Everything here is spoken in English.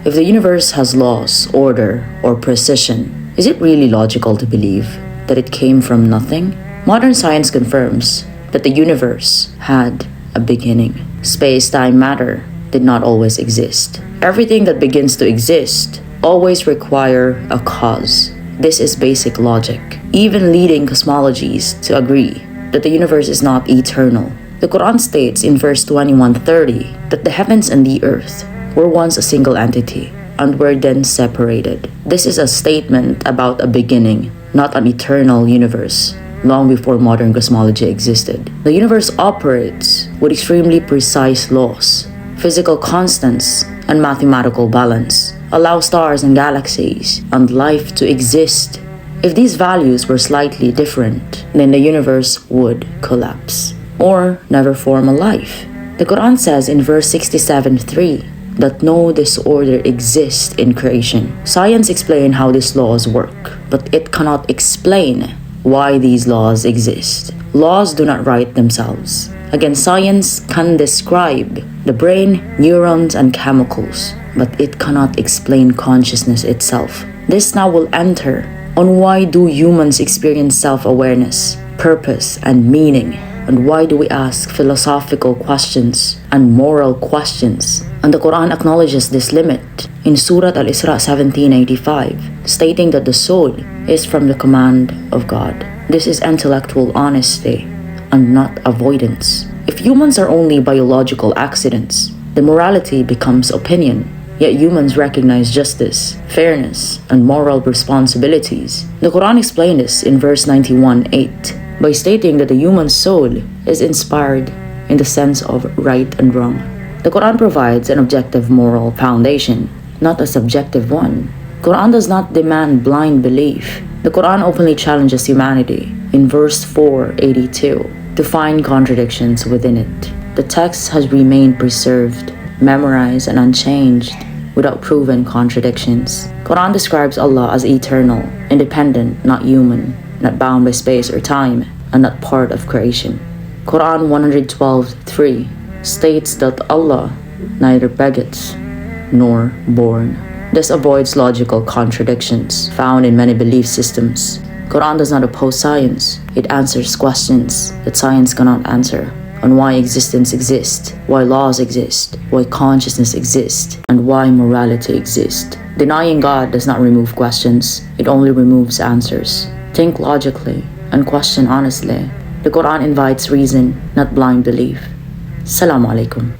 If the universe has laws, order, or precision, is it really logical to believe that it came from nothing? Modern science confirms that the universe had a beginning. Space-time matter did not always exist. Everything that begins to exist always requires a cause. This is basic logic, even leading cosmologies to agree that the universe is not eternal. The Quran states in verse 21:30 that the heavens and the earth were once a single entity and were then separated. This is a statement about a beginning, not an eternal universe, long before modern cosmology existed. The universe operates with extremely precise laws. Physical constants and mathematical balance allow stars and galaxies and life to exist. If these values were slightly different, then the universe would collapse or never form a life. The Quran says in verse 67:3 that no disorder exists in creation. Science explains how these laws work, but it cannot explain why these laws exist. Laws do not write themselves. Again, science can describe the brain, neurons, and chemicals, but it cannot explain consciousness itself. This now will enter on why do humans experience self-awareness, purpose, and meaning, and why do we ask philosophical questions and moral questions. And the Quran acknowledges this limit in Surah Al-Isra 17:85, stating that the soul is from the command of God. This is intellectual honesty and not avoidance. If humans are only biological accidents, the morality becomes opinion. Yet humans recognize justice, fairness, and moral responsibilities. The Quran explained this in verse 91:8 by stating that the human soul is inspired in the sense of right and wrong. The Quran provides an objective moral foundation, not a subjective one. Quran does not demand blind belief. The Quran openly challenges humanity in verse 482 to find contradictions within it. The text has remained preserved, memorized, and unchanged without proven contradictions. Quran describes Allah as eternal, independent, not human, not bound by space or time, and not part of creation. Quran 112:3 states that Allah neither begets nor born. This avoids logical contradictions found in many belief systems. Quran does not oppose science. It answers questions that science cannot answer on why existence exists, why laws exist, why consciousness exists, and why morality exists. Denying God does not remove questions, it only removes answers. Think logically and question honestly. The Quran invites reason, not blind belief. Assalamu alaikum.